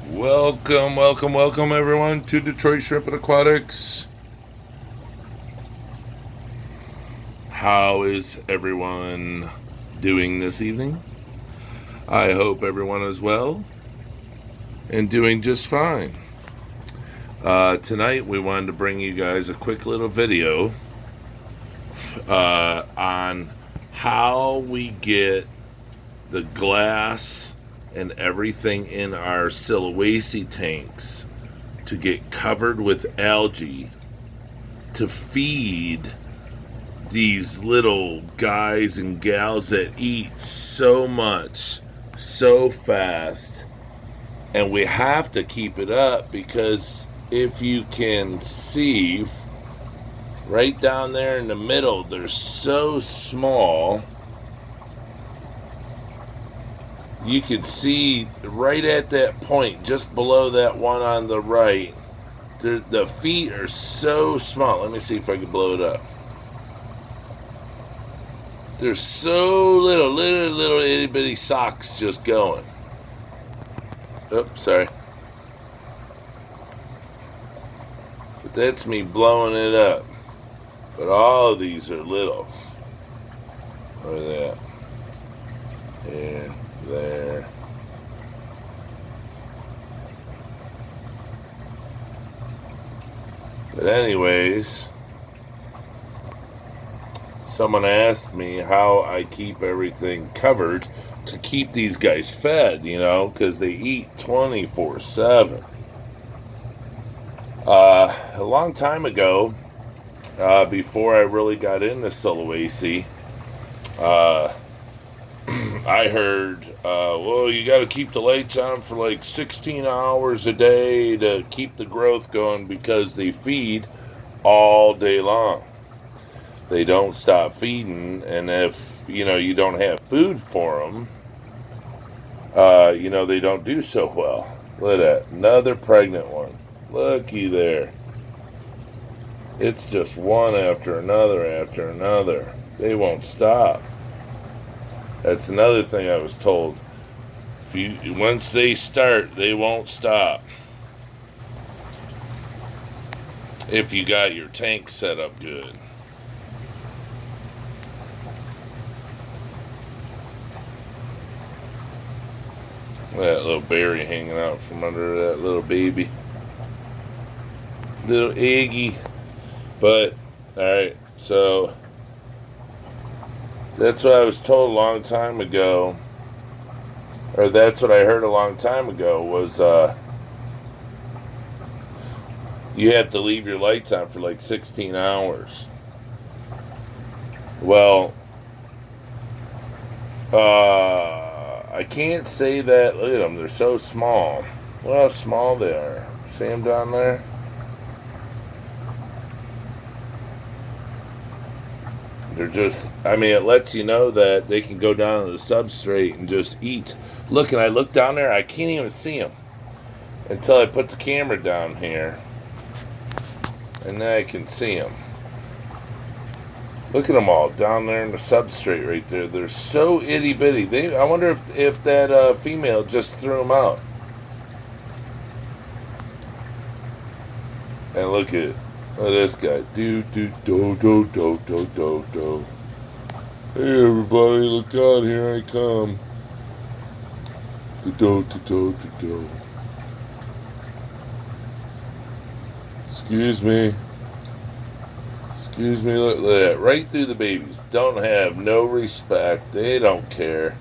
Welcome everyone to Detroit Shrimp and Aquatics. How is everyone doing this evening? I hope everyone is well and doing just fine. Tonight we wanted to bring you guys a quick little video on how we get the glass and everything in our Sulawesi tanks to get covered with algae to feed these little guys and gals that eat so much so fast. And we have to keep it up because if you can see right down there in the middle, they're so small. You can see right at that point, just below that one on the right, the feet are so small. Let me see if I can blow it up. There's so little itty bitty socks just going. Oops, sorry. But that's me blowing it up. But all of these are little. Where are they at? Here. There. But anyways, someone asked me how I keep everything covered to keep these guys fed, because they eat 24/7. A long time ago, before I really got into Sulawesi, I heard, well, you got to keep the lights on for like 16 hours a day to keep the growth going because they feed all day long. They don't stop feeding, and if, you don't have food for them, they don't do so well. Look at that. Another pregnant one. Looky there. It's just one after another. They won't stop. That's another thing I was told. Once they start, they won't stop. If you got your tank set up good. That little berry hanging out from under that little baby. Little eggy. But, alright, so that's what I was told a long time ago, or that's what I heard a long time ago, was you have to leave your lights on for like 16 hours. Well, I can't say that. Look at them, they're so small. Look how small they are. See them down there? They're just, it lets you know that they can go down to the substrate and just eat. Look, and I look down there, I can't even see them until I put the camera down here. And then I can see them. Look at them all down there in the substrate right there. They're so itty bitty. I wonder if that female just threw them out. And look at this guy. Do. Hey everybody, look out, here I come. Do. Excuse me, look at that. Right through the babies. Don't have no respect. They don't care.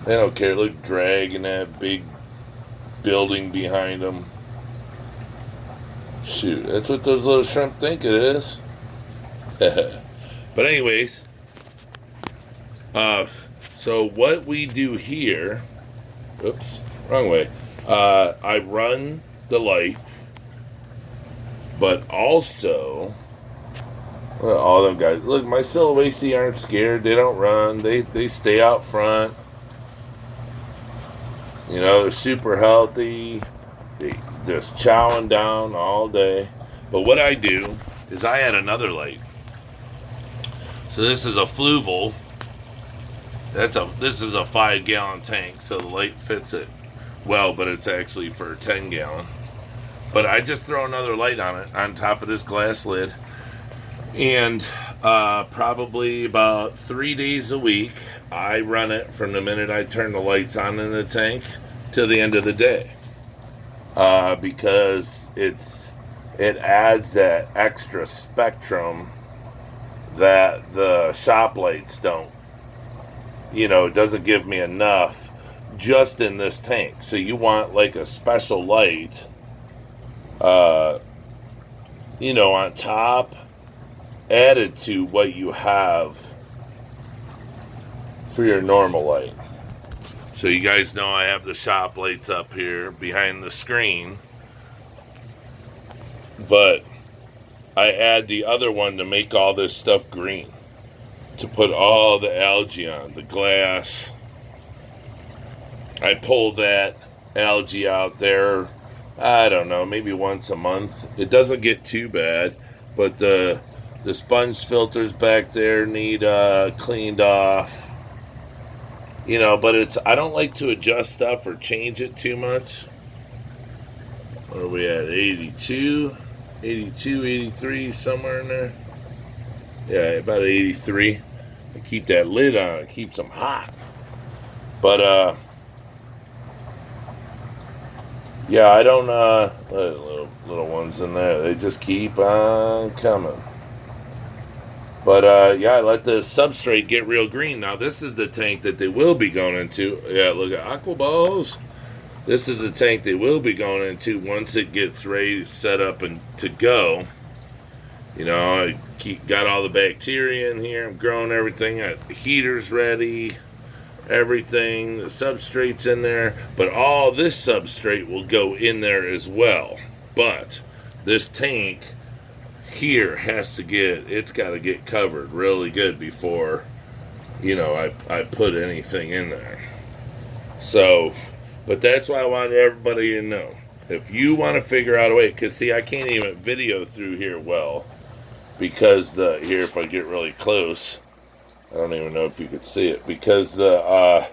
They don't care. Look, dragging that big building behind them. Shoot, that's what those little shrimp think it is. But anyways, so what we do here, oops, wrong way. I run the light, but also, well, all them guys, look, my Sulawesi aren't scared. They don't run. They stay out front. They're super healthy. They just chowing down all day. But what I do is I add another light. So this is a fluval This is a 5-gallon tank, so the light fits it well, but it's actually for a 10-gallon. But I just throw another light on it on top of this glass lid, and probably about 3 days a week, I run it from the minute I turn the lights on in the tank to the end of the day, because it adds that extra spectrum that the shop lights don't. It doesn't give me enough just in this tank. So you want like a special light, on top, added to what you have for your normal light. So you guys know I have the shop lights up here behind the screen, but I add the other one to make all this stuff green, to put all the algae on, the glass. I pull that algae out there, I don't know, maybe once a month. It doesn't get too bad, but the sponge filters back there need cleaned off. But I don't like to adjust stuff or change it too much. What are we at? 82, 83, somewhere in there. Yeah, about 83. I keep that lid on. It keeps them hot. But, yeah, I don't, little ones in there. They just keep on coming. But, yeah, I let the substrate get real green. Now, this is the tank that they will be going into. Yeah, look at aqua balls. This is the tank they will be going into once it gets ready to set up and to go. I got all the bacteria in here. I'm growing everything. I got the heaters ready, everything. The substrate's in there. But all this substrate will go in there as well. But this tank here it's got to get covered really good before, I put anything in there. So, but that's why I wanted everybody to know. If you want to figure out a way, because see, I can't even video through here well, because here, if I get really close, I don't even know if you could see it, because the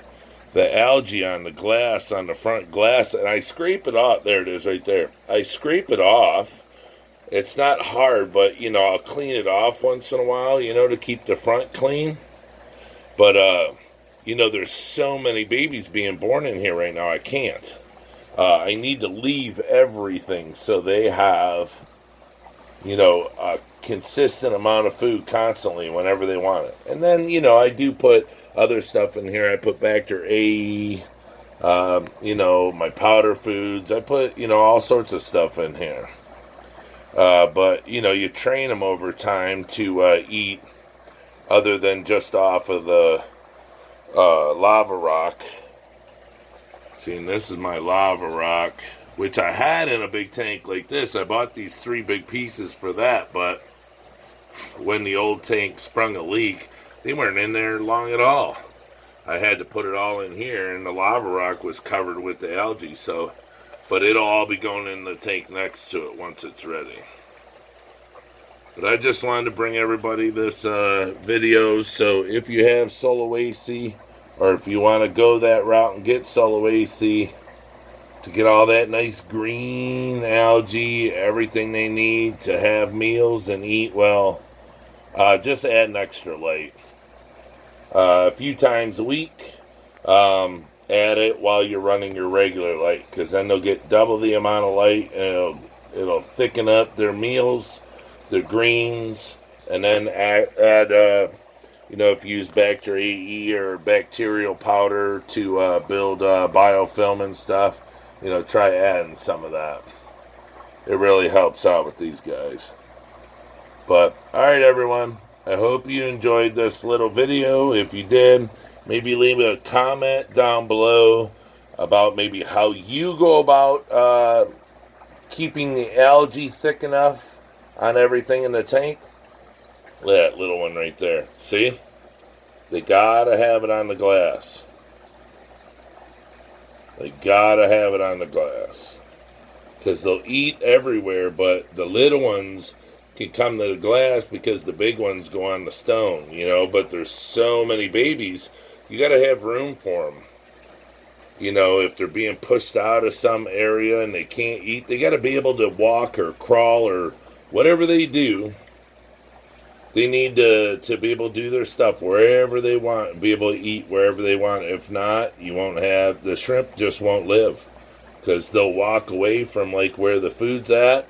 algae on the glass, on the front glass, and I scrape it off. There it is right there. I scrape it off. It's not hard, but, I'll clean it off once in a while, to keep the front clean. But, there's so many babies being born in here right now, I can't. I need to leave everything so they have, a consistent amount of food constantly whenever they want it. And then, I do put other stuff in here. I put Bacter A, my powder foods. I put, all sorts of stuff in here. But, you train them over time to eat other than just off of the lava rock. See, and this is my lava rock, which I had in a big tank like this. I bought these 3 big pieces for that, but when the old tank sprung a leak, they weren't in there long at all. I had to put it all in here, and the lava rock was covered with the algae, so... But it'll all be going in the tank next to it once it's ready. But I just wanted to bring everybody this video. So if you have Sulawesi, or if you want to go that route and get Sulawesi to get all that nice green algae, everything they need to have meals and eat well, just add an extra light. A few times a week. Add it while you're running your regular light, because then they'll get double the amount of light, and it'll thicken up their meals, their greens, and then add if you use Bacter AE or bacterial powder to build biofilm and stuff, try adding some of that. It really helps out with these guys. But, alright everyone, I hope you enjoyed this little video. If you did, maybe leave a comment down below about maybe how you go about keeping the algae thick enough on everything in the tank. Look at that little one right there. See? They gotta have it on the glass. They gotta have it on the glass. Because they'll eat everywhere, but the little ones can come to the glass because the big ones go on the stone, But there's so many babies You got to have room for them. You know, if they're being pushed out of some area and they can't eat, they got to be able to walk or crawl or whatever they do. They need to be able to do their stuff wherever they want, be able to eat wherever they want. If not, you won't have, the shrimp just won't live because they'll walk away from like where the food's at.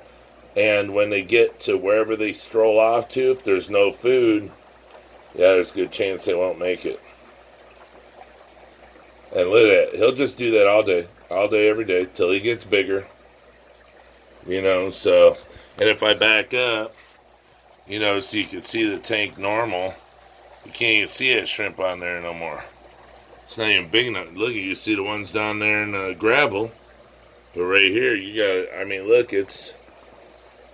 And when they get to wherever they stroll off to, if there's no food, yeah, there's a good chance they won't make it. And look at that. He'll just do that all day, every day, till he gets bigger. You know, so, and if I back up, you know, so you can see the tank normal, you can't even see that shrimp on there no more. It's not even big enough. Look, you see the ones down there in the gravel. But right here, you got, I mean, look, it's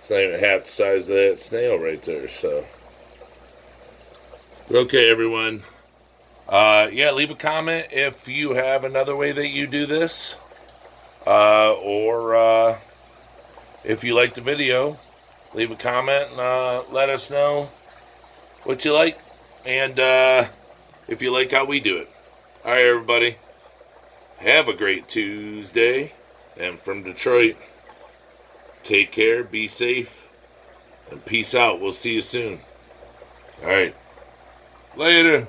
not even half the size of that snail right there, so. But okay, everyone. Yeah, leave a comment if you have another way that you do this. Or if you like the video, leave a comment and let us know what you like. And if you like how we do it. All right, everybody. Have a great Tuesday. And from Detroit, take care, be safe, and peace out. We'll see you soon. All right. Later.